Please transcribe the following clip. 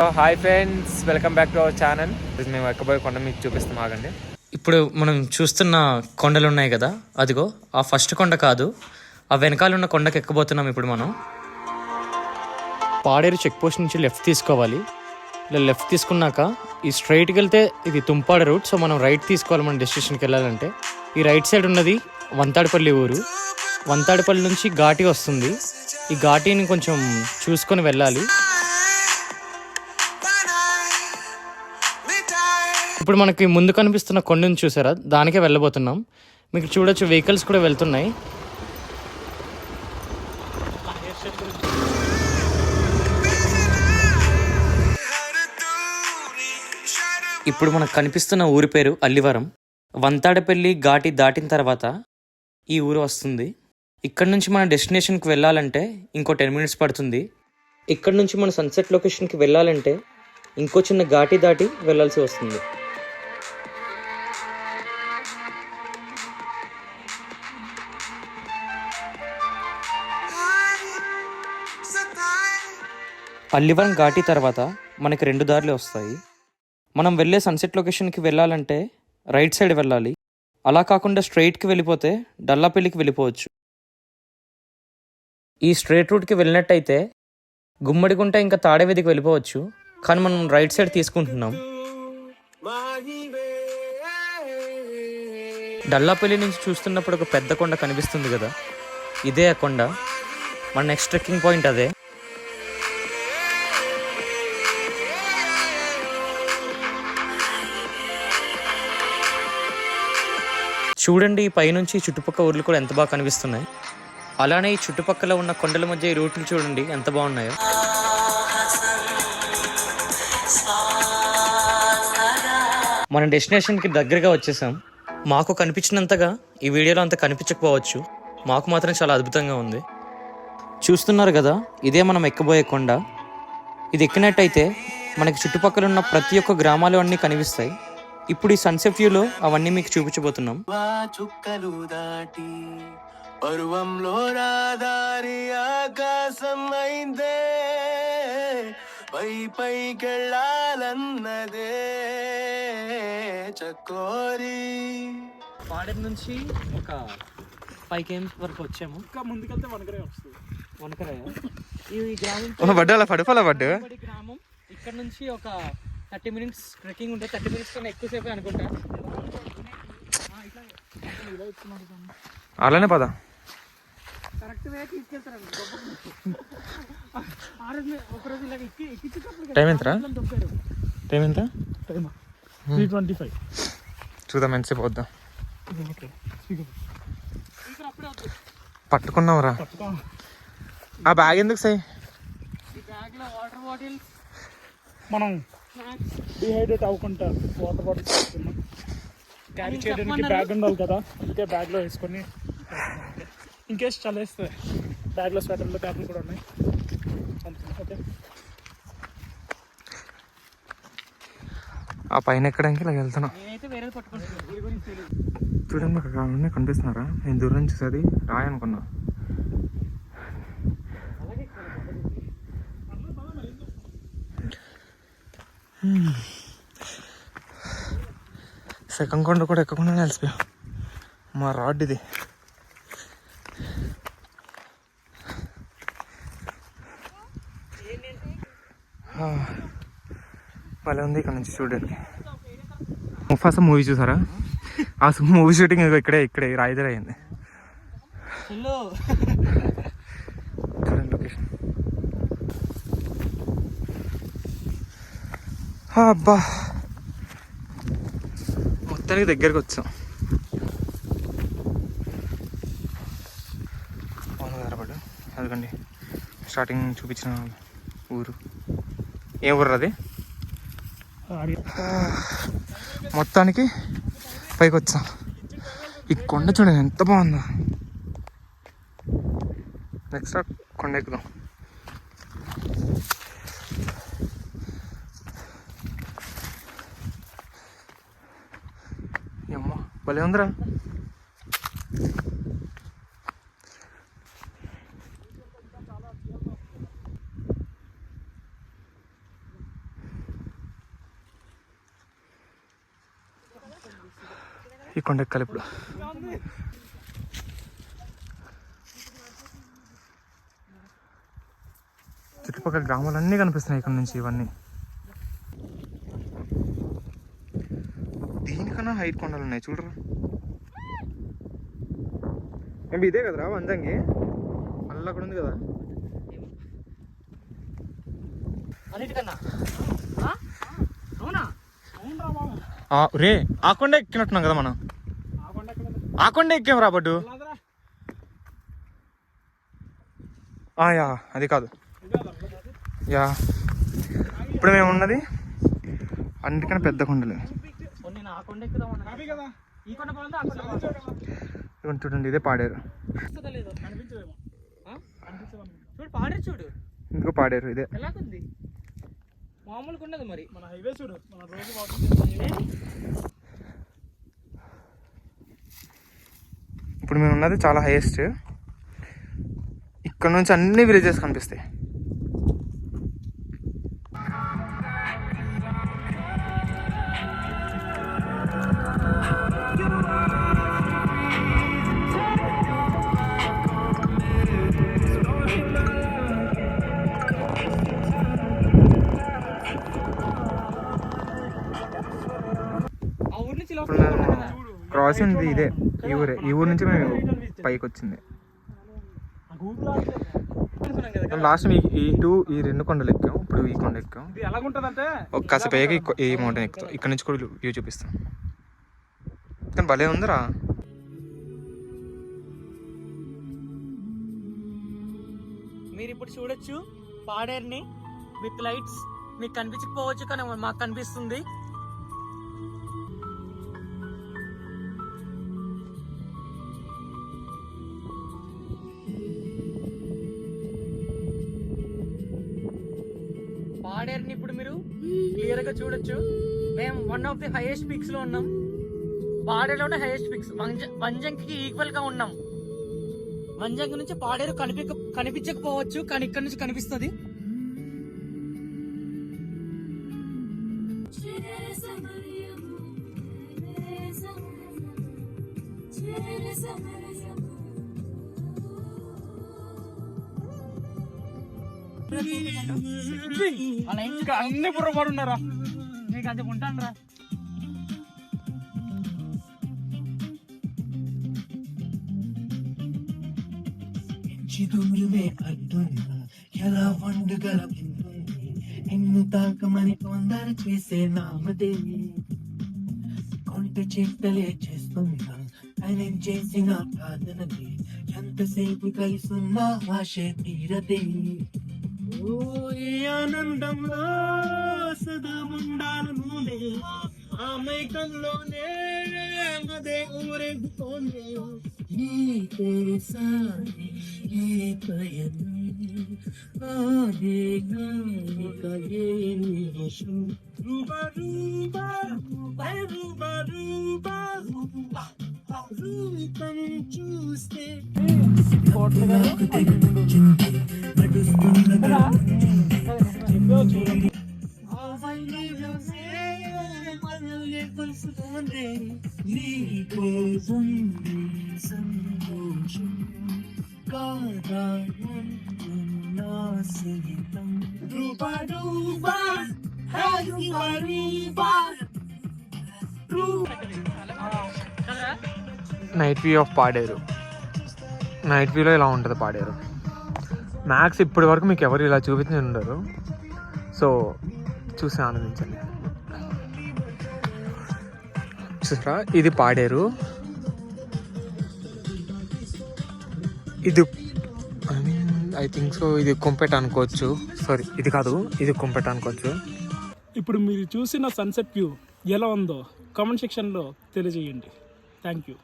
Hi friends, welcome back to our channel. మేము ఎక్కబోయే కొండ మీకు చూపిస్తాం, ఆగండి. ఇప్పుడు మనం చూస్తున్న కొండలు ఉన్నాయి కదా, అదిగో ఆ ఫస్ట్ కొండ కాదు, ఆ వెనకాల ఉన్న కొండకి ఎక్కబోతున్నాం ఇప్పుడు మనం. పాడేరు చెక్ పోస్ట్ నుంచి లెఫ్ట్ తీసుకోవాలి. ఇలా లెఫ్ట్ తీసుకున్నాక ఈ స్ట్రైట్కి వెళ్తే ఇది తుంపాడ రూట్. సో మనం రైట్ తీసుకోవాలి మన డెస్టినేషన్కి వెళ్ళాలంటే. ఈ రైట్ సైడ్ ఉన్నది వంతాడపల్లి ఊరు. వంతాడపల్లి నుంచి ఘాటి వస్తుంది. ఈ ఘాటీని కొంచెం చూసుకొని వెళ్ళాలి. ఇప్పుడు మనకి ముందు కనిపిస్తున్న కొండను చూసారా, దానికే వెళ్ళబోతున్నాం. మీకు చూడొచ్చు వెహికల్స్ కూడా వెళ్తున్నాయి. ఇప్పుడు మనకు కనిపిస్తున్న ఊరి పేరు అల్లివరం. వంతాడపల్లి ఘాటి దాటిన తర్వాత ఈ ఊరు వస్తుంది. ఇక్కడ నుంచి మన డెస్టినేషన్కి వెళ్ళాలంటే ఇంకో 10 minutes పడుతుంది. ఇక్కడ నుంచి మన సన్సెట్ లొకేషన్కి వెళ్ళాలంటే ఇంకో చిన్న ఘాటి దాటి వెళ్ళాల్సి వస్తుంది. అల్లివరం ఘాటి తర్వాత మనకి 2 దారులు వస్తాయి. మనం వెళ్ళే సన్సెట్ లొకేషన్కి వెళ్ళాలంటే రైట్ సైడ్ వెళ్ళాలి. అలా కాకుండా స్ట్రైట్కి వెళ్ళిపోతే డల్లాపల్లికి వెళ్ళిపోవచ్చు. ఈ స్ట్రైట్ రూట్కి వెళ్ళినట్టయితే గుమ్మడిగుంట ఇంకా తాడేవేదికి వెళ్ళిపోవచ్చు. కానీ మనం రైట్ సైడ్ తీసుకుంటున్నాం. డల్లాపల్లి నుంచి చూస్తున్నప్పుడు ఒక పెద్ద కొండ కనిపిస్తుంది కదా, ఇదే ఆ కొండ. మన నెక్స్ట్ ట్రెక్కింగ్ పాయింట్ అదే. చూడండి, ఈ పైనుంచి చుట్టుపక్కల ఊర్లు కూడా ఎంత బాగా కనిపిస్తున్నాయి. అలానే ఈ చుట్టుపక్కల ఉన్న కొండల మధ్య ఈ రూట్లు చూడండి ఎంత బాగున్నాయో. మన డెస్టినేషన్కి దగ్గరగా వచ్చేసాం. మాకు కనిపించినంతగా ఈ వీడియోలో అంత కనిపించకపోవచ్చు, మాకు మాత్రం చాలా అద్భుతంగా ఉంది. చూస్తున్నారు కదా, ఇదే మనం ఎక్కబోయే కొండ. ఇది ఎక్కినట్టయితే మనకి చుట్టుపక్కల ఉన్న ప్రతి ఒక్క గ్రామాలు అన్నీ కనిపిస్తాయి. ఇప్పుడు ఈ సన్సెట్ వ్యూలో అవన్నీ మీకు చూపించబోతున్నాం. చుక్కలు దాటి పర్వంలో రాదారి ఆకాశం అయిందే, పైకెళ్ళాలన్నదే చకోరి. పాడేరు నుంచి ఒక 5 km వరకు వచ్చాము. ఇంకా ముందుకెళ్తే వనకరే వస్తుంది. వనకరాయ ఈ గ్రామం గ్రామం. ఇక్కడ నుంచి ఒక 30 minutes ట్రెక్కింగ్ ఉంటుంది. 30 minutes కన్నా ఎక్కువసేపు అనుకుంటా. అలానే పద. టైం ఎంతరా? టైం ఎంత? 3:25. చూద్దాం ఎంతసేపు వద్దాం. పట్టుకున్నావురా. ఆ బ్యాగ్ ఎందుకు సై? వాటర్ బాటిల్స్, మనం డిహైడ్రేట్ అవ్వకుండా వాటర్ బాటిల్స్ తీసుకున్నాం. క్యారీ చేయడానికి బ్యాగ్ ఉండాలి కదా, అందుకే బ్యాగ్లో వేసుకొని ఇంకేస్ చల్లేస్తే బ్యాగ్లో స్వెటర్లు క్యాప్లు కూడా ఉన్నాయి. ఓకే, ఆ పైన ఎక్కడానికి ఇలా వెళ్తున్నాం. నేనైతే వేరేది పట్టుకుంటాను. చూడండి, అక్కడ కనిపిస్తున్నారా? నేను దూరం నుంచి చూసేది రాయి అనుకున్నా. సెకండ్ కొండ కూడా ఎక్కకుండా కలిసిపోయా. మా రాడ్ ఇది. భలే ఉంది ఇక్కడ నుంచి చూడండి. ముఫాసా మూవీ చూసారా? ఆ మూవీ షూటింగ్ ఇక్కడే రాయిదర్ అయింది. చూడండి లొకేషన్. అబ్బా, మొత్తానికి దగ్గరికి వచ్చాం. అవును, అదిగండి స్టార్టింగ్ చూపించిన ఊరు. ఏ ఊరు అది? మొత్తానికి పైకి వచ్చాం. ఈ కొండ చూడండి ఎంత బాగుందో. నెక్స్ట్ కొండ ఎక్కుదాం. అమ్మా భలే ఉందిరా. ఈ కొండ ఎక్కాలి ఇప్పుడు. చుట్టుపక్కల గ్రామాలన్నీ కనిపిస్తున్నాయి ఇక్కడ నుంచి. ఇవన్నీ దీనికన్నా హైట్ కొండలు ఉన్నాయి చూడరా. మేబీ ఇదే కదరా వంజంగి, మళ్ళీ అక్కడ ఉంది కదా. రే ఆ కొండ ఎక్కినట్టున్నాం కదా మనం. ఆ కొండ ఎక్కాం రా బడ్డు. యా అది కాదు. యా ఇప్పుడు మేము ఉన్నది అన్నిటికన్నా పెద్ద కొండలు. చూడండి ఇదే పాడేరు. చూడు ఇంకో పాడేరు ఇదే. మామూలుగా ఉండదు మరి. మన హైవే చూడు, మన రోజు ఇప్పుడు మేము ఉన్నది చాలా హైయెస్ట్. ఇక్కడ నుంచి అన్ని విలేజెస్ కనిపిస్తాయి. క్రాసింగ్ ఇదే ఈ ఊరే. ఈ ఊరు నుంచి మేము పైకి వచ్చింది. లాస్ట్ ఈ రెండు కొండలు ఎక్కాం. ఇప్పుడు ఈ కొండ ఎక్కాం. ఒక కాసేపు అయ్యాక ఈ మౌంటైన్ ఎక్కుతాం. ఇక్కడ నుంచి కూడా వ్యూ చూపిస్తాం. కానీ భలే ఉందిరా. మీరు ఇప్పుడు చూడొచ్చు పాడేరుని విత్ లైట్స్. మీకు కనిపించకపోవచ్చు కానీ మాకు కనిపిస్తుంది. పాడేరుని ఇప్పుడు మీరు క్లియర్ గా చూడొచ్చు. మేము one of the highest peaks లో ఉన్నాం. పాడేరులోనే హైయెస్ట్ పిక్స్. వంజంకి ఈక్వల్ గా ఉన్నాం. వంజంగి నుంచి పాడేరు కనిపించకపోవచ్చు కానీ ఇక్కడ నుంచి కనిపిస్తుంది. అన్ని బుర్రపడున్నారా, నీకు అది ఉంటాను రా. ఎలా వండుగల ఎన్ను తాకమని తొందర చేసే నామదే. కొంట చేతలే చేస్తున్నా ఆయన చేసిన సాధనది. ఎంతసేపు కలుసున్నా ఆశే తీరదే. ఓ ఈ ఆనందంలో సదా ఉండాలి ముందే. ఆ మైకంలోనే అదే ఊరేగుతోంది. ఈ తెరసాని ఈ పయనం ఆగే గానిక ఏ నిమిషం. రూబా రూబా రూబా రూబా రూబా రూపం చూస్తే నాకు తెచ్చింది నడుస్తున్న కలుసుకుంది నీకోసం సంతోషం కాదా నా సహితం. Rupa Rupa Rupa Rupa night view of Paderu. Night వ్యూలో ఇలా ఉంటుంది పాడేరు. మ్యాక్స్ ఇప్పటి వరకు మీకు ఎవరు ఇలా చూపించి ఉండరు. సో చూసి ఆనందించండి. చూసారా ఇది పాడేరు. ఇది ఐ థింక్ సో ఇది కుంపేట అనుకోవచ్చు. సారీ ఇది కాదు, ఇది కుంపేట అనుకోవచ్చు. ఇప్పుడు మీరు చూసిన సన్సెట్ వ్యూ ఎలా ఉందో కామెంట్ సెక్షన్లో తెలియజేయండి. Thank you.